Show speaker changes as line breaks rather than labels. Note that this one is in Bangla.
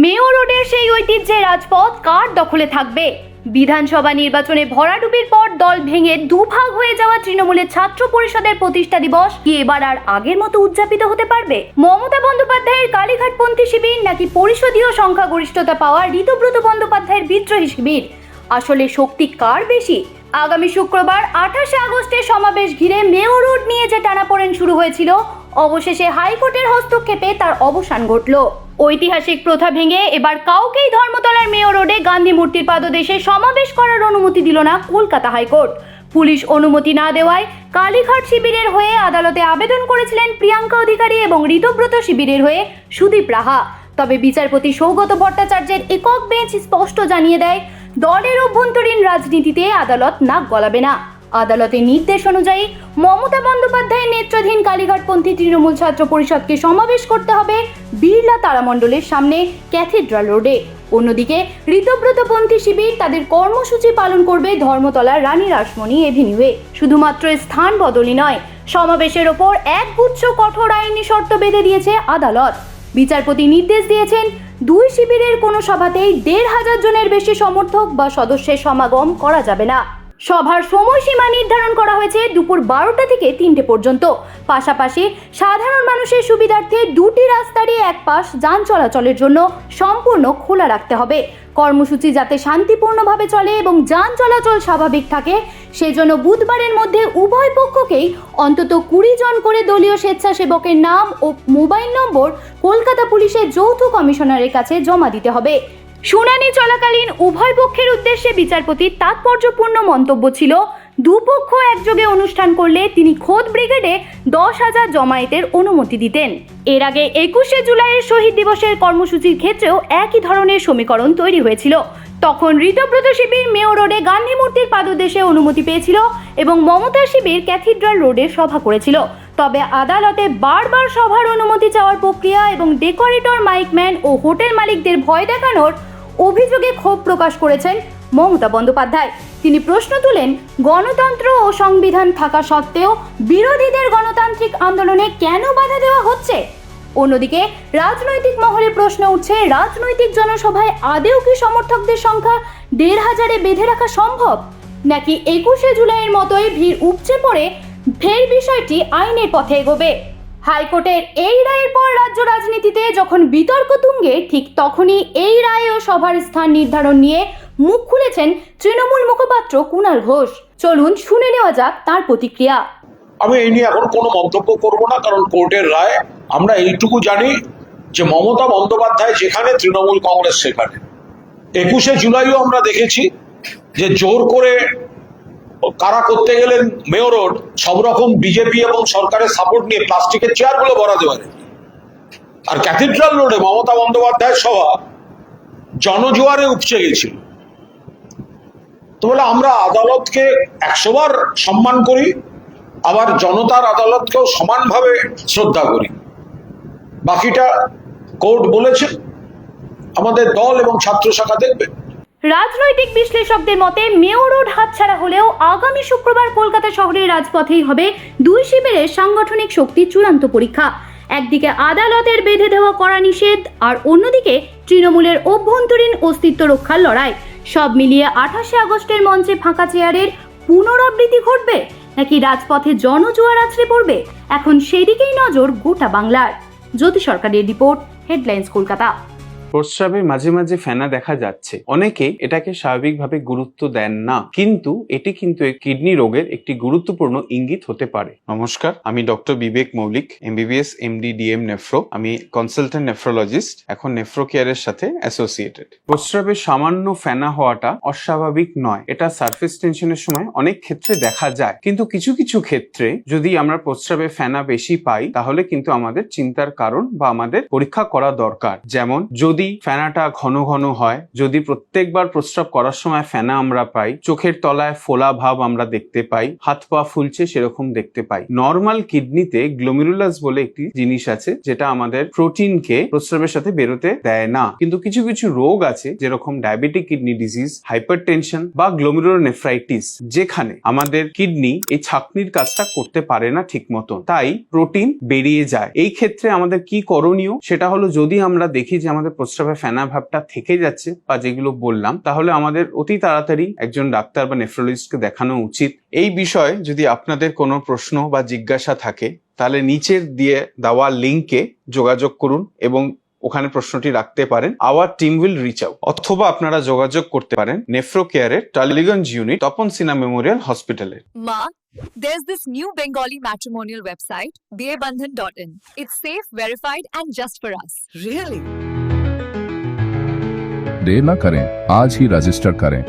মেয়ো রোডের সেই ঐতিহ্যের রাজপথ কার দখলে থাকবে? বিধানসভা নির্বাচনে ভরাডুবির পর দল ভেঙে দুভাগ হয়ে যাওয়া তৃণমূলের ছাত্র পরিষদের প্রতিষ্ঠা দিবস কি এবার আর আগের মতো উদযাপিত হতে পারবে? মমতা বন্দ্যোপাধ্যায়ের কালীঘাটপন্থী শিবির নাকি পরিষদীয় সংখ্যাগরিষ্ঠতা পাওয়া ঋতব্রত বন্দ্যোপাধ্যায়ের বিদ্রোহী শিবির? আসলে শক্তি কার বেশি? আগামী শুক্রবার 28শে আগস্টের সমাবেশ ঘিরে মেয়ো রোড নিয়ে যে টানাপোড়েন শুরু হয়েছিল, অবশেষে হাইকোর্টের হস্তক্ষেপে তার অবসান ঘটল। ঐতিহাসিক প্রথা ভেঙে এবার কাউকেই ধর্মতলার মেয়ো রোডে গান্ধী মূর্তির পাদদেশে সমাবেশ করার অনুমতি দিল না কলকাতা হাইকোর্ট। পুলিশ অনুমতি না দেওয়ায় কালীঘাট শিবিরের হয়ে আদালতে আবেদন করেছিলেন প্রিয়াঙ্কা অধিকারী এবং ঋতব্রত শিবিরের হয়ে সুদীপ রাহা। তবে বিচারপতি সৌগত ভট্টাচার্যের একক বেঞ্চ স্পষ্ট জানিয়ে দেয়, দলের অভ্যন্তরীণ রাজনীতিতে আদালত নাক গলাবে না। আদালতের নির্দেশ অনুযায়ী মমতা বন্দ্যোপাধ্যায়ের নেতৃত্বাধীন কালীঘাটপন্থী তৃণমূল ছাত্র পরিষদকে সমাবেশ করতে হবে বিড়লা তারামণ্ডলের সামনে ক্যাথিড্রাল রোডে। অন্যদিকে ঋতব্রতপন্থী শিবির তাদের কর্মসূচি পালন করবে ধর্মতলার রানী রাসমণি এভিনিউয়ে। শুধুমাত্র স্থান বদলই নয়, সমাবেশের ওপর একগুচ্ছ কঠোর আইনি শর্ত বেঁধে দিয়েছে আদালত। বিচারপতি নির্দেশ দিয়েছেন, দুই শিবিরের কোনো সভাতেই ১৫০০ জনের বেশি সমর্থক বা সদস্যের সমাগম করা যাবে না। সভার সময়সীমা নির্ধারণ করা হয়েছে দুপুর 12টা থেকে 3টে পর্যন্ত। পাশাপাশি সাধারণ মানুষের সুবিধার্থে দুটি রাস্তারই এক পাশ যান চলাচলের জন্য সম্পূর্ণ খোলা রাখতে হবে। কর্মসূচি যাতে শান্তিপূর্ণভাবে চলে এবং যান চলাচল স্বাভাবিক থাকে, সেজন্য বুধবারের মধ্যে উভয় পক্ষকেই অন্তত 20 জন করে দলীয় স্বেচ্ছাসেবকের নাম ও মোবাইল নম্বর কলকাতা পুলিশের যৌথ কমিশনারের কাছে জমা দিতে হবে। শুনানি চলাকালীন উভয় পক্ষের উদ্দেশ্যে বিচারপতির তাৎপর্যপূর্ণ মন্তব্য ছিল, দুপক্ষ একযোগে অনুষ্ঠান করলে তিনি খোদ ব্রিগেডে 10,000 জমায়েতের অনুমতি দিতেন। এর আগে 21শে জুলাইয়ের শহীদ দিবসের কর্মসূচির ক্ষেত্রেও একই ধরনের সমীকরণ তৈরি হয়েছিল। তখন ঋতব্রত শিবির মেয়ো রোডে গান্ধী মূর্তির পাদদেশে অনুমতি পেয়েছিল এবং মমতা শিবির ক্যাথিড্রাল রোডে সভা করেছিল। তবে আদালতে বারবার সভার অনুমতি চাওয়ার প্রক্রিয়া এবং ডেকোরেটর, মাইকম্যান ও হোটেল মালিকদের ভয় দেখানোর অভিযোগে ক্ষোভ প্রকাশ করেছেন মমতা বন্দ্যোপাধ্যায়। তিনি প্রশ্ন তুলেন, গণতন্ত্র ও সংবিধান থাকা সত্ত্বেও বিরোধীদের গণতান্ত্রিক আন্দোলনে কেন বাধা দেওয়া হচ্ছে? অন্যদিকে রাজনৈতিক মহলে প্রশ্ন উঠছে, রাজনৈতিক জনসভায় আদেও কি সমর্থকদের সংখ্যা ১৫০০-এ বেঁধে রাখা সম্ভব, নাকি 21শে জুলাইয়ের মতোই ভিড় উপচে পড়ে ফের বিষয়টি আইনের পথে এগোবে? হাইকোর্টের এই রায়ের পর রাজ্য রাজনীতিতে যখন বিতর্ক তুঙ্গে, ঠিক তখনই এই রায় ও সভার স্থান নির্ধারণ নিয়ে মুখ খুলেছেন তৃণমূল মুখপাত্র কুণাল ঘোষ। চলুন শুনে নেওয়া যাক তার প্রতিক্রিয়া।
আমি এই নিয়ে এখন কোনো মন্তব্য করব না, কারণ কোর্টের রায়। আমরা এইটুকু জানি যে মমতা বন্দ্যোপাধ্যায় যেখানে, তৃণমূল কংগ্রেস সেখানে। 21শে জুলাইও আমরা দেখেছি যে জোর করে কারা করতে গেলেন মেয়ো রোড, সব রকম বিজেপি এবং সরকারের সাপোর্ট নিয়ে প্লাস্টিকের চেয়ারগুলো বরাদ্দ করে। আর ক্যাথিড্রাল রোডে মমতা বন্দ্যোপাধ্যায়ের সভা জনজোয়ারে উপচে গেছিল। তো বলে আমরা আদালতকে 100 বার সম্মান করি, আবার জনতার আদালতকেও সমানভাবে শ্রদ্ধা করি। বাকিটা কোর্ট বলেছে, আমাদের দল এবং ছাত্র শাখা দেখবে।
রাজনৈতিক বিশ্লেষকদের মতে মেয়ো রোড হাতছাড়া হলেও আগামী শুক্রবার কলকাতা শহরের রাজপথেই হবে দুই শিবিরের সাংগঠনিক শক্তির চূড়ান্ত পরীক্ষা। একদিকে আদালতের বেঁধে দেওয়া কড়া নিষেধ, আর অন্যদিকে তৃণমূলের অভ্যন্তরীণ অস্তিত্ব রক্ষার লড়াই। সব মিলিয়ে 28শে আগস্টের মঞ্চে ফাঁকা চেয়ারের পুনরাবৃত্তি ঘটবে, নাকি রাজপথে জনজোয়ার আছড়ে পড়বে? এখন সেদিকেই নজর গোটা বাংলার। জ্যোতি সরকারের রিপোর্ট, হেডলাইন্স কলকাতা।
প্রস্রাবে মাঝে মাঝে ফেনা দেখা যাচ্ছে, অনেকে এটাকে স্বাভাবিকভাবে গুরুত্ব দেন না, কিন্তু এটি কিন্তু কিডনি রোগের একটি গুরুত্বপূর্ণ ইঙ্গিত হতে পারে। নমস্কার, আমি ডক্টর বিবেক মৌলিক, MBBS MD DM নেফ্রো। আমি কনসালটেন্ট নেফ্রোলজিস্ট, এখন নেফ্রো কেয়ারের সাথে অ্যাসোসিয়েটেড। প্রস্রাবে সামান্য ফেনা হওয়াটা অস্বাভাবিক নয়, এটা সারফেস টেনশনের সময় অনেক ক্ষেত্রে দেখা যায়। কিন্তু কিছু কিছু ক্ষেত্রে যদি আমরা প্রস্রাবে ফেনা বেশি পাই, তাহলে কিন্তু আমাদের চিন্তার কারণ বা আমাদের পরীক্ষা করা দরকার। যেমন যদি ফেনাটা ঘন ঘন হয়, যদি প্রত্যেকবার প্রস্রাব করার সময় ফেনা আমরা পাই, চোখের তলায় ফোলা ভাব আমরা দেখতে পাই, হাত পা ফুলছে সেরকম দেখতে পাই। নর্মাল কিডনিতে গ্লোমেরুলাস বলে একটি জিনিস আছে, যেটা আমাদের প্রোটিনকে প্রস্রাবের সাথে বেরোতে দেয় না। কিন্তু কিছু কিছু রোগ আছে, যেরকম ডায়াবেটিক কিডনি ডিজিজ, হাইপারটেনশন বা গ্লোমেরুলোনেফ্রাইটিস, যেখানে আমাদের কিডনি এই ছাঁকনির কাজটা করতে পারে না ঠিক মতো, তাই প্রোটিন বেরিয়ে যায়। এই ক্ষেত্রে আমাদের কি করণীয়, সেটা হলো, যদি আমরা দেখি যে আমাদের প্রস্রাবে ফেনা ভাবটা থেকে যাচ্ছে বা যেগুলো বললাম, তাহলে আমাদের অতি তাড়াতাড়ি একজন ডাক্তার বা নেফ্রোলজিস্টকে দেখানো উচিত। এই বিষয়ে যদি আপনাদের কোনো প্রশ্ন বা জিজ্ঞাসা থাকে তাহলে নিচের দিয়ে দেওয়া লিঙ্কে যোগাযোগ করুন এবং ওখানে প্রশ্নটি রাখতে পারেন। Our team will reach out. অথবা আপনারা যোগাযোগ করতে পারেন নেফ্রো কেয়ারের টালিগঞ্জ ইউনিট, তপন সিনহা মেমোরিয়াল হসপিটালে।
Ma, there's this new Bengali matrimonial website, BABandhan.in. It's safe, verified, and just for us.
Really?
देर न करें, आज ही रजिस्टर करें।